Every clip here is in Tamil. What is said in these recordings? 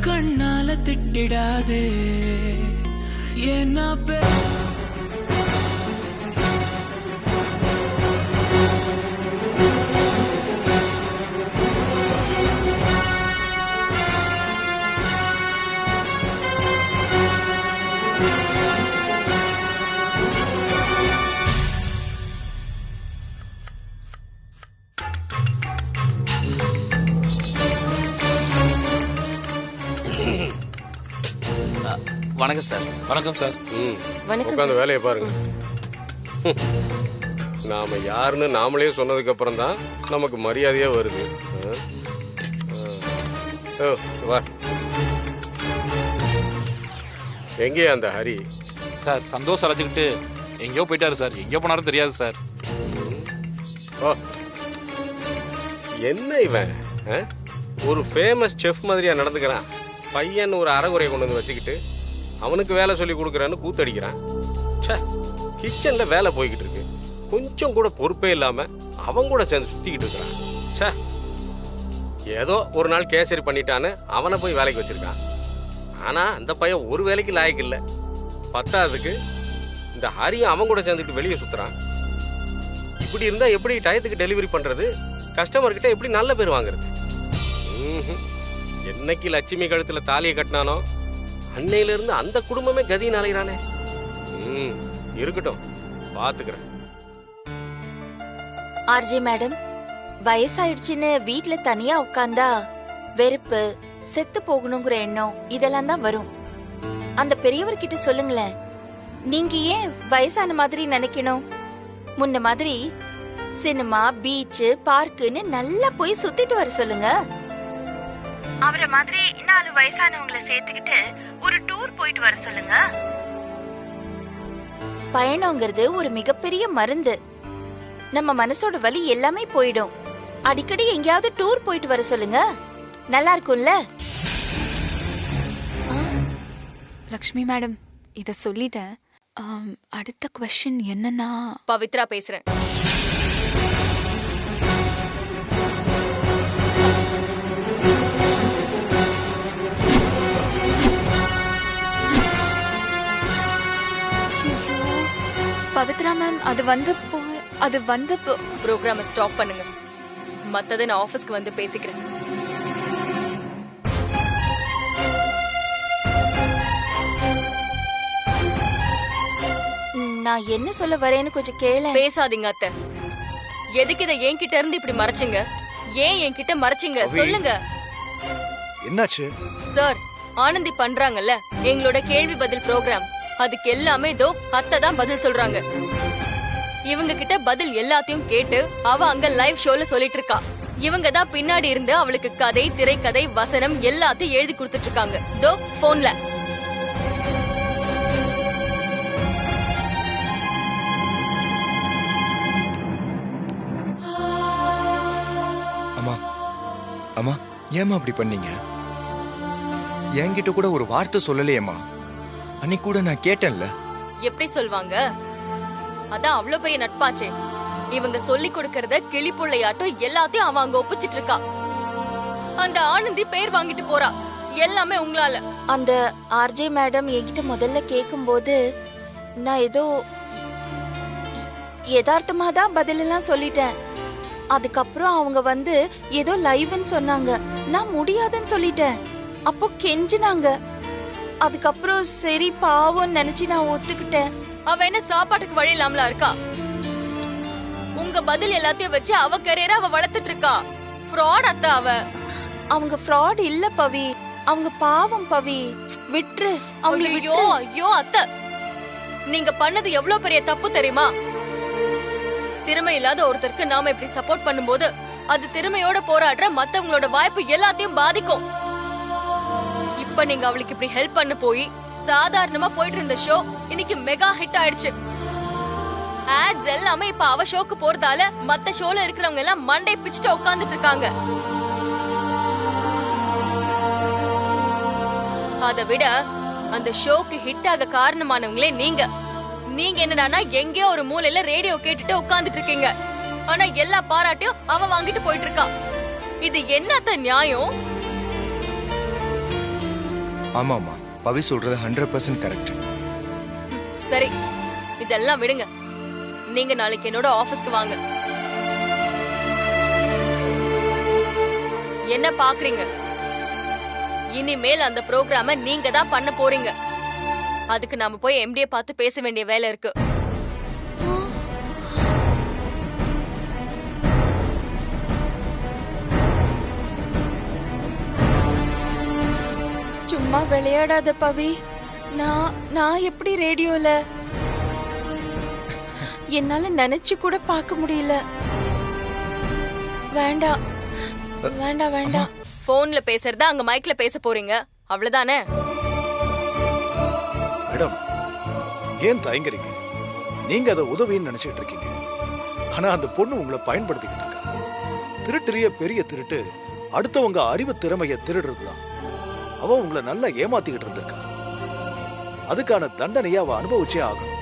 கண்ணால திட்டிடாதே என்ன வணக்கம் சார். வணக்கம் சார். உட்காந்து வேலையை பாருங்க. நாம யாருன்னு நாமளே சொன்னதுக்கு அப்புறம் தான் நமக்கு மரியாதையா வருது. வா. எங்கே அந்த ஹரி? சார் சந்தோஷம் அழைச்சிக்கிட்டு எங்கேயோ போயிட்டாரு சார். எங்கேயோ போனாலும் தெரியாது சார். என்ன இவன் ஒரு ஃபேமஸ் செஃப் மாதிரியா நடந்துக்கிறான்? பையன் ஒரு அரைகுறையை கொண்டு வந்து வச்சுக்கிட்டு அவனுக்கு வேலை சொல்லி கொடுக்குறான்னு கூத்தடிக்கிறான். கிச்சன்ல வேலை போய்கிட்டு இருக்கு, கொஞ்சம் கூட பொறுப்பே இல்லாம அவன் கூட சேர்ந்து சுத்திக்கிட்டு இருக்கிறான். ஏதோ ஒரு நாள் கேசரி பண்ணிட்டான்னு அவனை போய் வேலைக்கு வச்சிருக்கான். ஆனா அந்த பையன் ஒரு வேலைக்கு லாயக்கு இல்லை. பத்தாவதுக்கு இந்த ஹரியும் அவன் கூட சேர்ந்துட்டு வெளியே சுத்துறான். இப்படி இருந்தா எப்படி டயத்துக்கு டெலிவரி பண்றது? கஸ்டமர் கிட்ட எப்படி நல்ல பேர் வாங்குறது? என்னைக்கு லட்சுமி கழுத்துல தாலியை கட்டினானோ அன்னையில இருந்து அந்த குடும்பமே கதின்னு அலைகிறானே. இருக்கட்டும், பாத்துக்கிறேன். ஆர்ஜே மேடம், வயசாயிடுச்சுன்னு வீட்ல தனியா உட்கார்ந்தா வெறுப்பு, செத்து போகணுங்கிற எண்ணம் இதெல்லாம் தான் வரும். அந்த பெரியவர்கிட்ட சொல்லுங்களேன், நீங்க ஏன் வயசான மாதிரி நினைக்கணும்? முன்ன மாதிரி சினிமா, பீச், பார்க்குன்னு நல்லா போய் சுத்திட்டு வர சொல்லுங்க. அவரை மாதிரி 4 வயசானவங்களை சேர்த்துக்கிட்டு ஒரு டூர் போயிட்டு வர சொல்லுங்க. பயணங்கிறது ஒரு மிகப்பெரிய மருந்து. நம்ம மனசோட வலி எல்லாமே போயிடும். அடிக்கடி எங்கேயாவது டூர் போயிட்டு வர சொல்லுங்க, நல்லா இருக்கும்ல? லக்ஷ்மி மேடம், இத சொல்லிட்டேன். அடுத்த क्वेश्चन என்னன்னா, பவித்ரா பேசுறேன். பவித்ரா மேம், அது வந்து ப்ரோக்ராம ஸ்டாப் பண்ணுங்க. மத்தத நான் ஆபீஸ்க்கு வந்து பேசிக்கிறேன். நான் என்ன சொல்ல வரேன்னு கொஞ்சம் கேளு. பேசாதீங்க அத்தை. எதுக்கு இதை என்கிட்ட இருந்து இப்படி மறைச்சிங்க? ஏன் என்கிட்ட மறைச்சிங்க? சொல்லுங்க. என்னாச்சு சார்? ஆனந்தி பண்றாங்கல்ல எங்களோட கேள்வி பதில் ப்ரோக்ராம், அதுக்கு எல்லாமே இதோ அத்தை தான் பதில் சொல்றாங்க. இவங்க கிட்ட பதில் எல்லாத்தையும் கேட்டு அவ அங்க லைவ் ஷோல சொல்லிட்டு இருக்கா. இவங்க தான் பின்னாடி இருந்து அவளுக்கு கதை, திரைக்கதை, வசனம் எல்லாத்தையும் எழுதி கொடுத்துட்டு இருக்காங்க. தோ போன்ல. அம்மா அம்மா, ஏமா அப்படி பண்ணீங்க? என்கிட்ட கூட ஒரு வார்த்தை சொல்லலையேம்மா. அன்னைக்கு கூட நான் கேட்டேன்ல. எப்படி சொல்வாங்க? அதான் அவ்வளவு பெரிய நட்பாச்சே. இவங்க சொல்லி கொடுக்கறத கிளி புள்ளையாட்டம் எல்லாத்தையும் அவன் அங்க ஒப்பிச்சிட்டு இருக்கா. அந்த ஆனந்தி பேர் வாங்கிட்டு போறா. எல்லாமே உங்களால. அந்த ஆர்ஜே மேடம் என்கிட்ட முதல்ல கேக்கும்போது நான் ஏதோ யதார்த்தமா தான் பதிலெல்லாம் சொல்லிட்டேன். அதுக்கப்புறம் அவங்க வந்து ஏதோ லைவ்னு சொன்னாங்க. நான் முடியாதுன்னு சொல்லிட்டேன். அப்போ கெஞ்சினாங்க. அதுக்கப்புறம் சரி பாவம் நினைச்சு நான் ஒத்துக்கிட்டேன். அவ என்ன சாப்பாட்டுக்கு வழி இல்லாமலா இருக்கா? உங்க பதில் எல்லாத்தையும் வச்சு அவ கரியரை அவ வளர்த்துட்டு இருக்கா. ஃப்ராட் அத்தை அவ. அவங்க ஃப்ராட் இல்ல பவி, அவங்க பாவம் பவி. விட்டுரு அவங்கள. ஐயோ ஐயோ அத்தை, நீங்க பண்ணது எவ்வளவு பெரிய தப்பு தெரியுமா? திறமை இல்லாத ஒருத்தருக்கு நாம இப்படி சப்போர்ட் பண்ணும்போது அது திறமையோட போராடுற மத்தவங்களோட வாய்ப்பு எல்லாத்தையும் பாதிக்கும். இப்ப நீங்க அவளுக்கு இப்படி ஹெல்ப் பண்ண போய் சாதாரணமா போயிட்டு இருந்த ஷோ இன்னைக்கு மெகா ஹிட் ஆயிடுச்சு. ஆட்ஸ் எல்லாமே இப்ப அவ ஷோக்கு போறதால மத்த ஷோல இருக்கிறவங்க எல்லாம் மண்டை பிச்சுட்டு உட்கார்ந்துட்டு இருக்காங்க. அதை விட அந்த ஷோக்கு ஹிட் ஆக காரணமானவங்களே நீங்க. நீங்க என்னடானா எங்கேயோ ஒரு மூலையில ரேடியோ கேட்டுட்டு உட்கார்ந்துட்டு இருக்கீங்க. ஆனா எல்லா பாராட்டையும் அவ வாங்கிட்டு போயிட்டு இருக்கா. இது என்னத்த நியாயம்? ஆமாம்மா, பவி சொல்றது 100% கரெக்ட். சரி, இதெல்லாம் விடுங்க. நீங்க நாளைக்கு என்னோட ஆபீஸ்க்கு வாங்க. என்ன பாக்குறீங்க? இனிமேல் அந்த ப்ரோக்ராம நீங்க தான் பண்ண போறீங்க. அதுக்கு நாம போய் எம்டியை பார்த்து பேச வேண்டிய வேலை இருக்கு. சும்மா விளையாடாத பவி. நான் எப்படி ரேடியோல? என்னால நினைச்சு கூட பார்க்க முடியல. வேண்டாம் வேண்டாம் வேண்டாம். போன்ல பேசுறதா அங்க மைக்ல பேச போறீங்க, அவ்வளவுதானே? மேடம், ஏன் தயங்குறீங்க? நீங்க அதை உதவின்னு நினைச்சிட்டு இருக்கீங்க. ஆனா அந்த பொண்ணு உங்களை பயன்படுத்திக்கிட்டு இருக்கா. திருட்டுறிய பெரிய திருட்டு அடுத்தவங்க அறிவு திறமைய திருடுறதுதான். அவ உங்களை நல்லா ஏமாத்திக்கிட்டு இருந்திருக்கா. அதுக்கான தண்டனையை அவ அனுபவிச்சே ஆகணும்.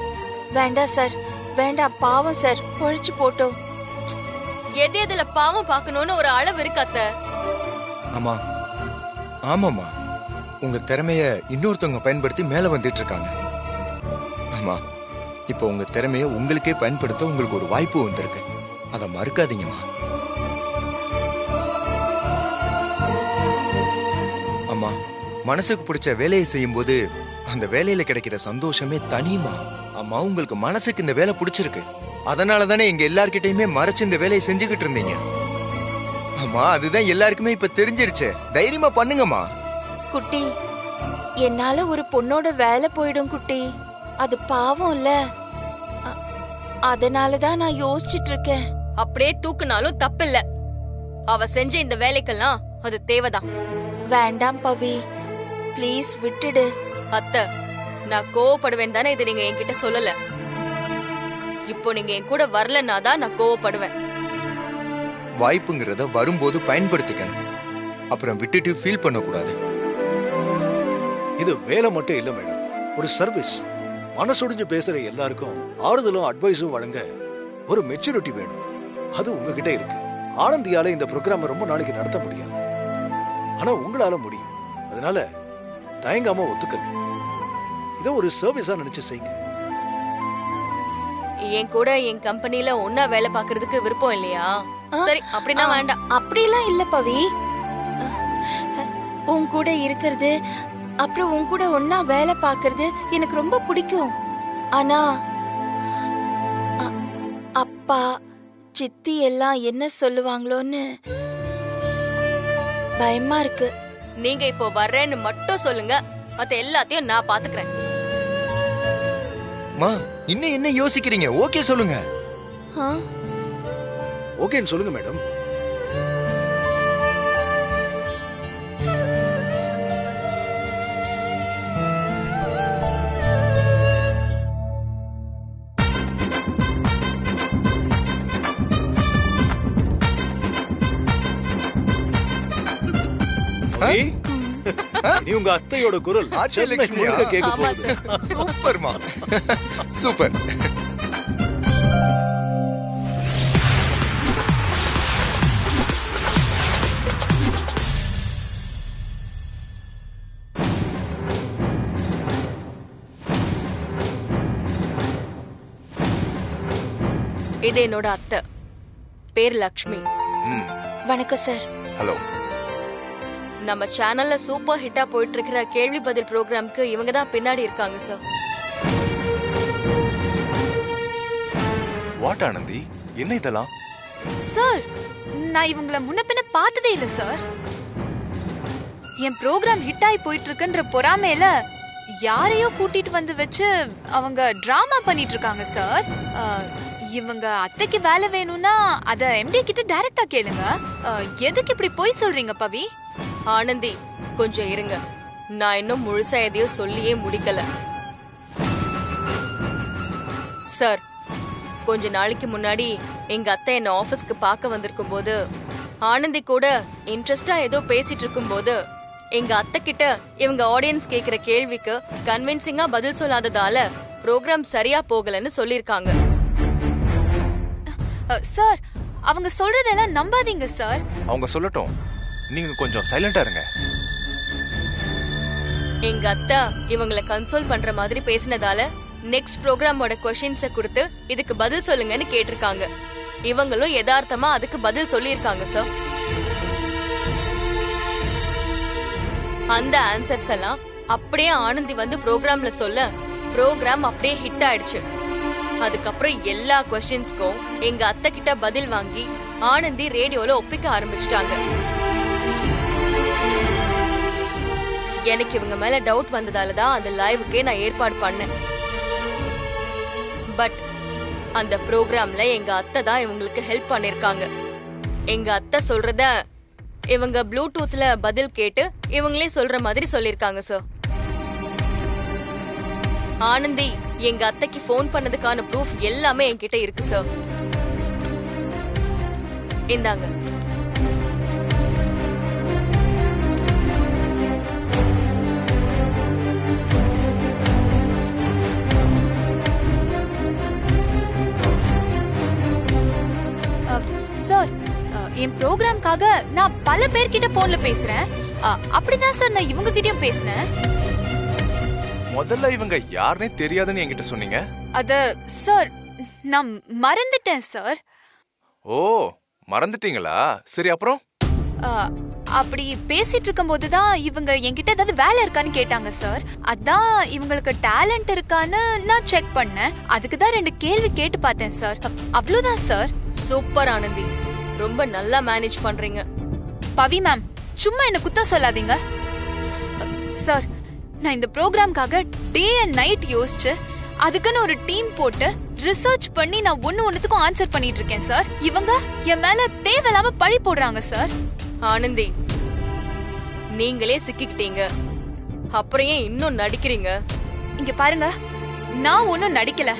வேண்டாம் சார், வேண்டாம். பாவம் சார், பொழிச்சு போட்டோம். எது எதுல பாவம் பார்க்கணும்னு ஒரு அளவு இருக்கு அத்தை. ஆமா, ஆமாம்மா, உங்க திறமைய இன்னொருத்தவங்க பயன்படுத்தி மேல வந்துட்டு இருக்காங்க. ஆமா, இப்போ உங்க திறமைய உங்களுக்கே பயன்படுத்த உங்களுக்கு ஒரு வாய்ப்பு வந்திருக்கு. அதை மறுக்காதீங்கம்மா. அம்மா, மனசுக்கு பிடிச்ச வேலையை செய்யும் போது அந்த வேலையில கிடைக்கிற சந்தோஷமே தனிமா. அம்மா, உங்களுக்கு மனசுக்கு இந்த வேலை பிடிச்சிருக்கு, அதனால தானே எங்க எல்லார்கிட்டயுமே மறைச்சு இந்த வேலையை செஞ்சுக்கிட்டு இருந்தீங்க. அம்மா, அதுதான் எல்லாருக்குமே இப்ப தெரிஞ்சிருச்சு. தைரியமா பண்ணுங்கம்மா. குட்டி, என்னால ஒரு பொண்ணோட வேலை போயிடும் குட்டி. அது பாவம் இல்ல. அதனாலதான் நான் யோசிச்சுட்டு இருக்கேன். அப்படியே தூக்குனாலும் தப்பு இல்ல. அவ செஞ்ச இந்த வேலைக்கெல்லாம் அது தேவைதான். வேண்டாம் பவி, ப்ளீஸ் விட்டுடு. அத்தை, நான் கோவப்படுவேன் தானே இதை நீங்க என்கிட்ட சொல்லல. இப்போ நீங்க என் கூட வரலன்னா தான் நான் கோவப்படுவேன். வாய்ப்புங்கிறத வரும்போது பயன்படுத்திக்கணும், அப்புறம் விட்டுட்டு ஃபீல் பண்ணக்கூடாது. இது வேலை மட்டும் இல்ல மேடம், ஒரு சர்வீஸ். மனசுடிஞ்சு பேசுற எல்லாருக்கும் ஆறுதலும் அட்வைஸும் வழங்க ஒரு மெச்சூரிட்டி வேணும். அது உங்ககிட்ட இருக்கு. ஆனந்தியால இந்த ப்ரோக்ராம் ரொம்ப நாளைக்கு நடத்த முடியாது, ஆனா உங்களால முடியும். அதனால தயங்காம ஒத்துக்கங்க. இதை ஒரு சர்வீஸா நினைச்சு செய்யுங்க. என் கூட என் கம்பெனில ஒன்னா வேலை பாக்குறதுக்கு விருப்பம் இல்லையா? சரி, அப்படின்னா வேண்டாம். அப்படிலாம் இல்ல பவி. உன் கூட இருக்கிறது, அப்புறம் உன் கூட ஒன்னா வேலை பாக்குறது எனக்கு ரொம்ப பிடிக்கும். ஆனா அப்பா சித்தி எல்லாம் என்ன சொல்லுவாங்களோன்னு பயமா இருக்கு. நீங்க இப்போ வர்றேன்னு மட்டும் சொல்லுங்க, மத்த எல்லாத்தையும் நான் பாத்துக்கிறேன். மா, இன்னும் என்ன யோசிக்கிறீங்க? ஓகே சொல்லுங்க. ஓகேன்னு சொல்லுங்க மேடம். நீ உங்க அத்தையோட குரல் ஆச்சரியலட்சுமியா? ஆமா சார். சூப்பர்மா, சூப்பர். இது என்னோட அத்தை, பேர் லக்ஷ்மி. வணக்கம் சார். ஹலோ. நம்ம சேனல்ல சூப்பர் ஹிட்டா போயிட்டு இருக்கிற கேள்வி பதில் ப்ரோக்ராம்க்கு இவங்க தான் பின்னாடி இருக்காங்க சார். வாட் ஆனந்தி, என்ன இதெல்லாம்? சார், நான் இவங்கள முன்ன பின்ன பார்த்ததே இல்ல சார். என் ப்ரோக்ராம் ஹிட் ஆகி போயிட்டு இருக்குன்ற பொறாமையில யாரையோ கூட்டிட்டு வந்து வச்சு அவங்க டிராமா பண்ணிட்டு இருக்காங்க சார். இவங்க அத்தைக்கு வேலை வேணும்னா அத எம்டி கிட்ட டைரக்டா கேளுங்க. எதுக்கு இப்படி போய் சொல்றீங்க பவி? ஆனந்தி, கொஞ்சம் இருங்க. நான் இன்னும் முழுசா எதையும் சொல்லியே முடிக்கல. சார், கொஞ்ச நாளைக்கு முன்னாடி எங்க அத்தை என்ன ஆபீஸ்க்கு பார்க்க வந்திருக்கும் போது ஆனந்தி கூட இன்ட்ரெஸ்டா ஏதோ பேசிட்டு இருக்கும் போது எங்க அத்தை கிட்ட இவங்க ஆடியன்ஸ் கேக்குற கேள்விக்கு கன்வின்சிங்கா பதில் சொல்லாததால ப்ரோக்ராம் சரியா போகலன்னு சொல்லிருக்காங்க. சார், அவங்க சொல்றதெல்லாம் நம்பாதீங்க சார். அவங்க சொல்லட்டும், நீங்க கொஞ்சம் சைலண்டா இருங்க. எங்க அத்தை இவங்களை கன்சோல் பண்ற மாதிரி பேசினதால நெக்ஸ்ட் ப்ரோக்ராமோட கொஸ்டின்ஸ கொடுத்து இதுக்கு பதில் சொல்லுங்கன்னு கேட்டிருக்காங்க. இவங்களும் யதார்த்தமா அதுக்கு பதில் சொல்லியிருக்காங்க சார். அந்த ஆன்சர்ஸ் எல்லாம் அப்படியே ஆனந்தி வந்து ப்ரோக்ராம்ல சொல்ல ப்ரோக்ராம் அப்படியே ஹிட் ஆயிடுச்சு. அதுக்கப்புறம் எல்லா கொஸ்டின்ஸ்க்கும் எங்க அத்தை கிட்ட பதில் வாங்கி ஆனந்தி ரேடியோல ஒப்பிக்க ஆரம்பிச்சிட்டாங்க. எனக்கு இவங்க மேல டவுட் வந்ததால தான் அந்த லைவுக்கே நான் ஏற்பாடு பண்ணேன். பட் அந்த ப்ரோக்ராம்ல எங்க அத்தை தான் இவங்களுக்கு ஹெல்ப் பண்ணிருக்காங்க. எங்க அத்தை சொல்றத இவங்க ப்ளூடூத்ல பதில் கேட்டு இவங்களே சொல்ற மாதிரி சொல்லிருக்காங்க சார். ஆனந்தி எங்க அத்தைக்கு ஃபோன் பண்ணதுக்கான ப்ரூஃப் எல்லாமே என்கிட்ட இருக்கு சார். இந்தாங்க. சார், என் ப்ரோக்ராம்காக நான் பல பேர்கிட்ட போன்ல பேசுறேன். அப்படிதான் சார் நான் இவங்க கிட்டயும் பேசுறேன். முதல்ல இவங்க யாருனே தெரியாதுன்னு என்கிட்ட சொன்னீங்க. அது சார் நான் மறந்துட்டேன் சார். ஓ, மறந்துட்டீங்களா? சரி, அப்புறம் அப்படி பேசிட்டு இருக்கும்போது தான் இவங்க என்கிட்ட ஏதாவது வேலை இருக்கான்னு கேட்டாங்க சார். அதான் இவங்களுக்கு டேலண்ட் இருக்கான்னு நான் செக் பண்ணேன். அதுக்கு தான் 2 கேள்வி கேட்டு பார்த்தேன் சார். அவ்வளவுதான் சார். சூப்பர் ஆனந்தி, ரொம்ப நல்லா மேனேஜ் பண்றீங்க. பவி மேம், சும்மா என்ன குத்தம் சொல்லாதீங்க சார். நான் இந்த ப்ரோக்ராம்காக டே அண்ட் நைட் யோசிச்சு அதுக்குன்னு ஒரு டீம் போட்டு ரிசர்ச் பண்ணி நான் ஒண்ணுத்துக்கும் ஆன்சர் பண்ணிட்டு இருக்கேன் சார். இவங்க என் மேல தேவையில்லாம பழி போடுறாங்க சார். ஆனந்தி, நீங்களே சிக்கிக்கிட்டீங்க, அப்புறம் ஏன் இன்னும் நடிக்கிறீங்க? இங்க பாருங்க, நான் ஒன்னும் நடிக்கல.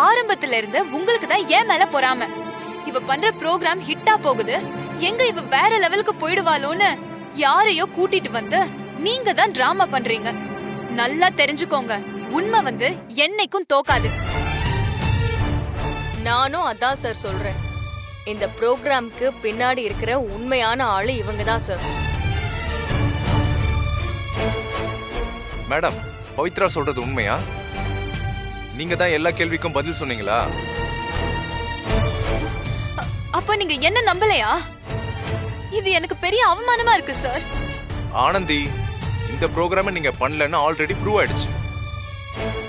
ஆரம்பத்துல இருந்து உங்களுக்கு தான் ஏன் மேல பொறாம. இவ பண்ற ப்ரோக்ராம் ஹிட்டா போகுது, எங்க இவ வேற லெவலுக்கு போயிடுவாளோன்னு யாரையோ கூட்டிட்டு வந்து நீங்க தான் டிராமா பண்றீங்க. நல்லா தெரிஞ்சுக்கோங்க, உண்மை வந்து என்னைக்கும் தோக்காது. நானும் அதான் சார் சொல்றேன். இந்த ப்ரோக்ராம்க்கு பின்னாடி இருக்கிற உண்மையான ஆளு இவங்க தான் சார். மேடம், பவித்ரா சொல்றது உண்மையா? நீங்க தான் எல்லா கேள்விக்கும் பதில் சொன்னீங்களா? அப்ப நீங்க என்ன நம்பலையா? இது எனக்கு பெரிய அவமானமா இருக்கு சார். ஆனந்தி, இந்த ப்ரோக்ராமை நீங்க பண்ணலன்னு ஆல்ரெடி ப்ரூவ் ஆயிடுச்சு.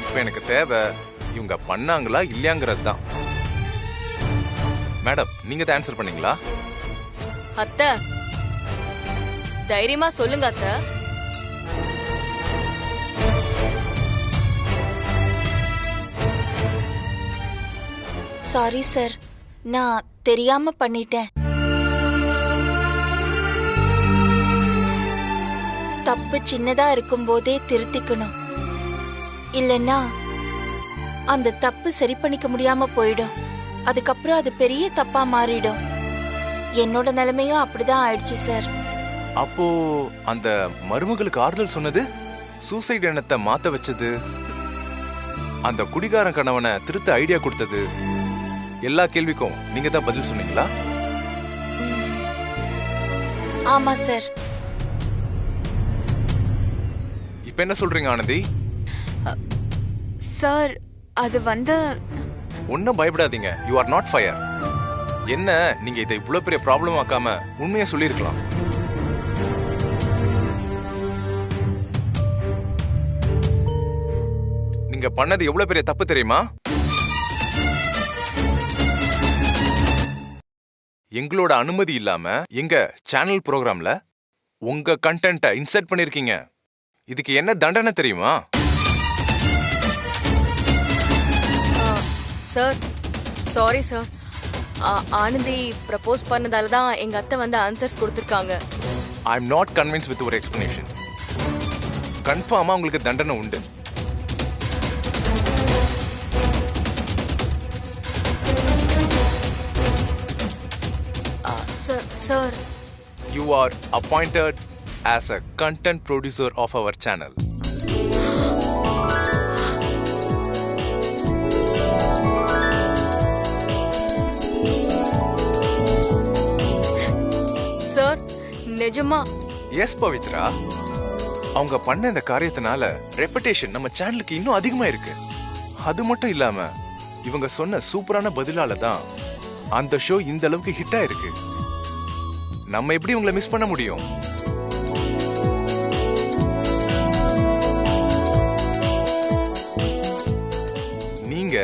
இப்ப எனக்கு தேவை இவங்க பண்ணாங்களா இல்லையாங்கிறது தான். மேடம், நீங்க தான் ஆன்சர் பண்ணீங்களா? அத்தை, தைரியமா சொல்லுங்க அத்தை. சாரி சார், நான் தெரியாம பண்ணிட்டேன். தப்பு சின்னதா இருக்கும் போதே திருத்திக்கணும், இல்லைன்னா அந்த தப்பு சரி பண்ணிக்க முடியாம போயிடும். அதுக்கப்புறம் அது பெரிய தப்பா மாறிடும். என்னோட நிலைமையும் அப்படிதான் ஆயிடுச்சு சார். அப்போ அந்த மருமகளுக்கு ஆறுதல் சொன்னது, சூசைட் எண்ணத்தை மாத்த வச்சது, அந்த குடிகாரன் கணவனை திருத்த ஐடியா கொடுத்தது, எல்லா கேள்விக்கும் நீங்க தான் பதில் சொன்னீங்களா? ஆமா சார். இப்ப என்ன சொல்றீங்க ஆனந்தி? சார், அது வந்து ஒன்னும் பயப்படாதீங்க. You are not fire. என்ன, நீங்க இதை இவ்வளவு பெரிய ப்ராப்ளம் ஆக்காம உண்மையை சொல்லிருக்கலாம். நீங்க பண்ணது எவ்வளவு பெரிய தப்பு தெரியுமா? எங்களோட அனுமதி இல்லாம எங்க சேனல் ப்ரோக்ராம்ல உங்க கண்டென்ட்டை இன்சர்ட் பண்ணிருக்கீங்க. இதுக்கு என்ன தண்டனை தெரியுமா? Sir, sorry sir. Anandhi propose பண்ணதால தான் எங்க அத்தை வந்து ஆன்சர்ஸ் கொடுத்துருக்காங்க. I am not convince with ஒரு எக்ஸ்பிளனேஷன். கன்ஃபார்மா உங்களுக்கு தண்டனை உண்டு. Sir, you are appointed as a content producer of our channel. Sir, நிஜமா? Yes, Pavitra. அவங்க பண்ண இந்த காரியத்தினால ரெப்புடேஷன் நம்ம சேனலுக்கு இன்னும் அதிகமா இருக்கு. அது மட்டும் இல்லாம இவங்க சொன்ன சூப்பரான பதிலால தான் அந்த ஷோ இந்த அளவுக்கு ஹிட் ஆயிருக்கு. நம்ம எப்படி உங்களை மிஸ் பண்ண முடியும்? நீங்க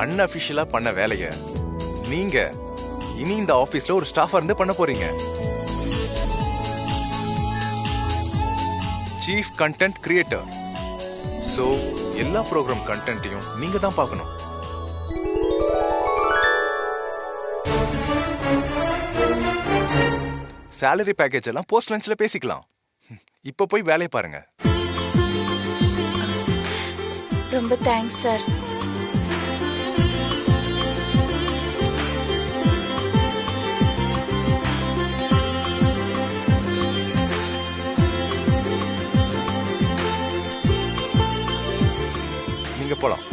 அன்அபிஷியலா பண்ண வேலைய நீங்க இனி இந்த ஆபீஸ்ல ஒரு ஸ்டாஃபா இருந்து பண்ண போறீங்க. Chief content creator. சோ எல்லா ப்ரோக்ராம் கண்டென்ட்டையும் நீங்க தான் பார்க்கணும். சேலரி பேக்கேஜ் எல்லாம் போஸ்ட் லஞ்ச்ல பேசிக்கலாம். இப்ப போய் வேலையை பாருங்க. ரொம்ப தேங்க்ஸ் சார். நீங்க போலாம்.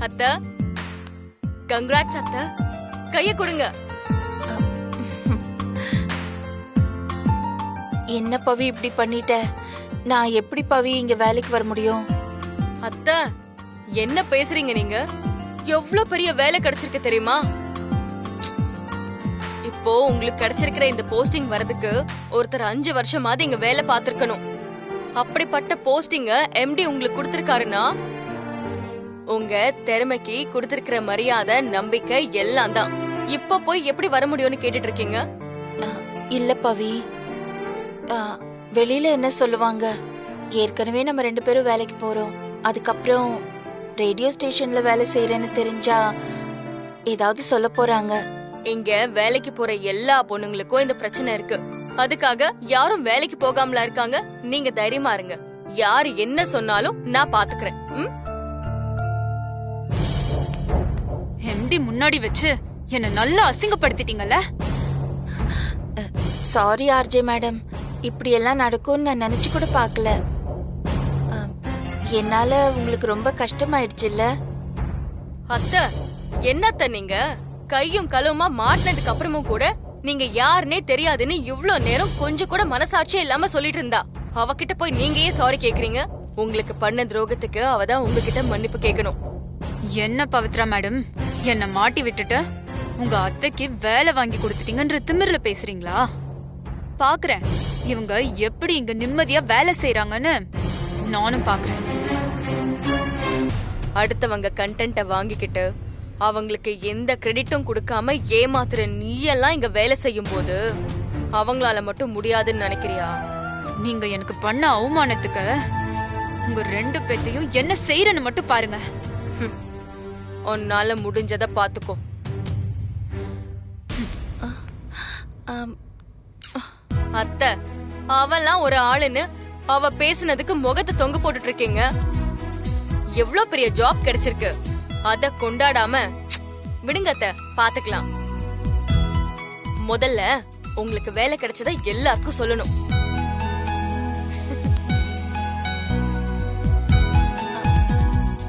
அத்தை, கங்க்ராட்ஸ் அத்தை. கைய கொடுங்க. என்ன பவி இப்படி பண்ணிட்ட? நான் எப்படி பவி இங்க வேலைக்கு வர முடியும்? அத்தை, என்ன பேசுறீங்க நீங்க? எவ்வளவு பெரிய வேலை கிடைச்சிருக்கு தெரியுமா? இப்போ உங்களுக்கு கிடைச்சிருக்கிற இந்த போஸ்டிங் வரதுக்கு ஒருத்தர் 5 வருஷமாவது இங்க வேலை பார்த்திருக்கணும். அப்படிப்பட்ட போஸ்டிங்க எம்டி உங்களுக்கு கொடுத்திருக்காருன்னா உங்க திறமைக்கு கொடுத்திருக்கிற மரியாதை, நம்பிக்கை எல்லாம் தான். இப்ப போய் எப்படி வர முடியும்னு கேட்டுட்டு இருக்கீங்க? இல்ல பவி, வெளியில என்ன சொல்லுவாங்க? ஏற்கனவே நம்ம 2 பேரும் வேலைக்கு போறோம். அதுக்கப்புறம் ரேடியோ ஸ்டேஷன்ல வேலை செய்யறேன்னு தெரிஞ்சா ஏதாவது சொல்ல போறாங்க. இங்க வேலைக்கு போற எல்லா பொண்ணுங்களுக்கும் இந்த பிரச்சனை இருக்கு. அதுக்காக யாரும் வேலைக்கு போகாமலா இருக்காங்க? நீங்க தைரியமா இருங்க. யாரு என்ன சொன்னாலும் நான் பாத்துக்கிறேன். எம்டி முன்னாடி வச்சு என்ன நல்லா அசிங்கப்படுத்திட்டீங்கல்ல. சாரி ஆர்ஜே மேடம், இப்படி எல்லாம் நடக்கும்னு நான் நினைச்சு கூட பார்க்கல. என்னால உங்களுக்கு ரொம்ப கஷ்டமாயிடுச்சுல்ல? அத்தை, என்னத்த நீங்க கையும் களவுமா மாட்டினதுக்கு அப்புறமும் கூட நீங்க யாருன்னே தெரியாதுன்னு இவ்ளோ நேரம் கொஞ்சம் கூட மனசாட்சியே இல்லாம சொல்லிட்டு இருந்தா, அவகிட்ட போய் நீங்க ஏன் சாரி கேக்குறீங்க? உங்களுக்கு பண்ண துரோகத்துக்கு அவதான் உங்ககிட்ட மன்னிப்பு கேட்கணும். என்ன பவித்ரா மேடம், என்ன மாட்டி விட்டுட்டு உங்க அத்தைக்கு வேலை வாங்கி கொடுத்துட்டீங்கன்ற திமிர்ல பேசுறீங்களா? பாக்குறேன் இவங்க எப்படி இங்க நிம்மதியா வேலை செய்யறாங்கன்னு நானும் பாக்குறேன். அடுத்தவங்க கண்டென்ட்ட வாங்கிக்கிட்டு அவங்களுக்கு எந்த கிரெடிட்டும் கொடுக்காம ஏமாத்துற நீயெல்லாம் இங்க வேலை செய்யும் போது அவங்களால மட்டும் முடியாதுன்னு நினைக்கிறியா? நீங்க எனக்கு பண்ண அவமானத்துக்கு உங்க 2 பேத்தையும் என்ன செய்யறன்னு மட்டும் பாருங்க. உன்னால முடிஞ்சத பாத்துக்கோ. அத்தை, அவெல்லாம் ஒரு ஆளுன்னு அவ பேசுனதுக்கு முகத்தை தொங்க போட்டுட்டு இருக்கீங்க. எவ்வளவு பெரிய ஜாப் கிடைச்சிருக்கு, அத கொண்டாடாம விடுங்க அத்தை, பாத்துக்கலாம். முதல்ல உங்களுக்கு வேலை கிடைச்சத எல்லாருக்கும் சொல்லணும்.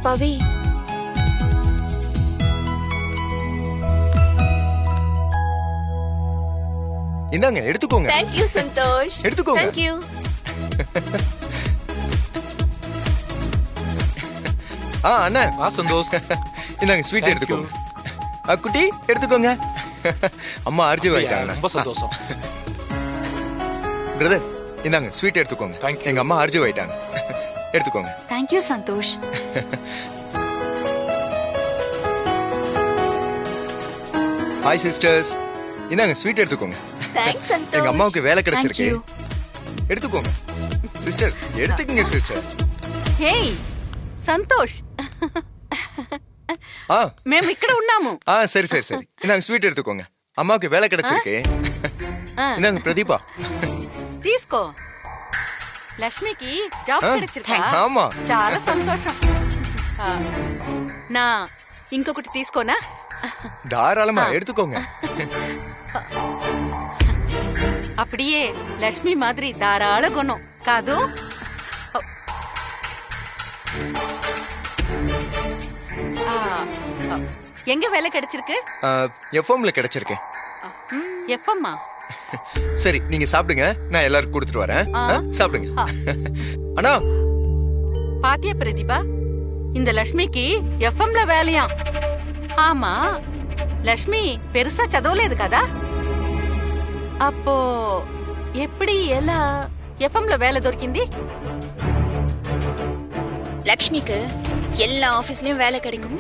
பவி, இந்தாங்க எடுத்துக்கோங்க. Thank you Santhosh. எடுத்துக்கோங்க. Thank you. அண்ணா சந்தோஷ், இந்தாங்க ஸ்வீட் எடுத்துக்கோங்க. குட்டி எடுத்துக்கோங்க. அம்மா அர்ஜி வாங்கிட்டாங்க. ரொம்ப சந்தோஷம். பிரதர் இந்தாங்க ஸ்வீட் எடுத்துக்கோங்க. Thank you. எங்க அம்மா அர்ஜி வாங்கிட்டாங்க. எடுத்துக்கோங்க. Thank you Santosh. Hi sisters, இந்தாங்க ஸ்வீட் எடுத்துக்கோங்க. Thanks சந்தோஷ். எங்க அம்மாவுக்கு வேலை கிடைச்சிருக்கு. Thank you. எடுத்துக்கோங்க சிஸ்டர், எடுத்துக்கங்க சிஸ்டர். హేయ్ సంతోష్, మేము ఇక్కడ ఉన్నాము. சரி சரி சரி, இந்தாங்க ஸ்வீட் எடுத்துக்கோங்க. அம்மாவுக்கு வேலை கிடைச்சிருக்கு. இந்தாங்க பிரதீபா. తీసుకో. లక్ష్మికి జాబ్ கிடைச்சிருக்கா? ஆமா. చాలా సంతోషం. నా ఇంకొకటి తీసుకోనా? தாராளமா எடுத்துக்கோங்க. அப்படியே லக்ஷ்மி மாதிரி தாராள குணம் காது. எங்க வேலை கிடைச்சிருக்கு? எஃப்எம்ல கிடைச்சிருக்கு. எப்பம்மா? சரி நீங்க சாப்பிடுங்க, நான் எல்லாருக்கும் கொடுத்துட்டு வரேன். சாப்பிடுங்க. அண்ணா பாத்தியா பிரதீபா, இந்த லட்சுமிக்கு எஃப்எம்ல வேலையா? ஆமா, லட்சுமி பெருசா చదవలేదు కదా? அப்போ எப்படி எல்லா எஃப்எம்ல வேலை దొరికింది? லக்ஷ்மிக்கு எல்லா ஆபீஸ்லயும் வேலை கிடைக்கும்.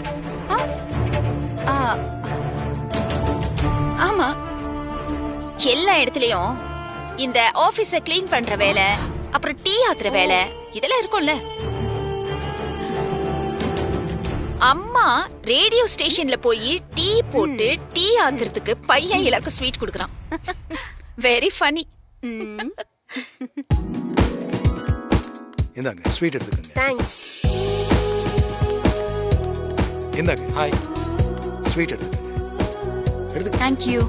ஆமா, எல்லா இடத்துலயும் இந்த ஆபீஸ கிளீன் பண்ற வேலை, அப்புறம் டீ ஆத்துற வேலை இதெல்லாம் இருக்கும்ல. அம்மா ரேடியோ ஸ்டேஷன்ல போய் டீ போட்டு டீ ஆத்துறதுக்கு பையன் எல்லாருக்கும் ஸ்வீட் கொடுக்கறான். Very funny. இந்தாங்க ஸ்வீட் எடுத்துக்கங்க. தேங்க்ஸ். இந்தாங்க ஹாய். ஸ்வீட் எடுத்துக்கங்க. Thank you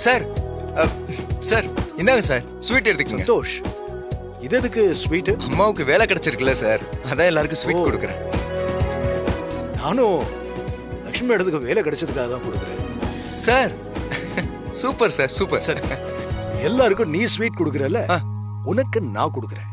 sir. சார் இந்தாங்க சார், ஸ்வீட் எடுத்துக்கங்க. சந்தோஷ், இது எதுக்கு ஸ்வீட்? அம்மாவுக்கு வேலை கிடைச்சிருக்குல்ல சார், அதான் எல்லாருக்கும் ஸ்வீட் கொடுக்குறேன். நானும் லட்சுமி இடத்துக்கு வேலை கிடைச்சதுக்காக தான் கொடுக்குறேன். Sir super sir, super. சரி, எல்லாருக்கும் நீ ஸ்வீட் கொடுக்குறல, உனக்கு நான் கொடுக்குறேன்.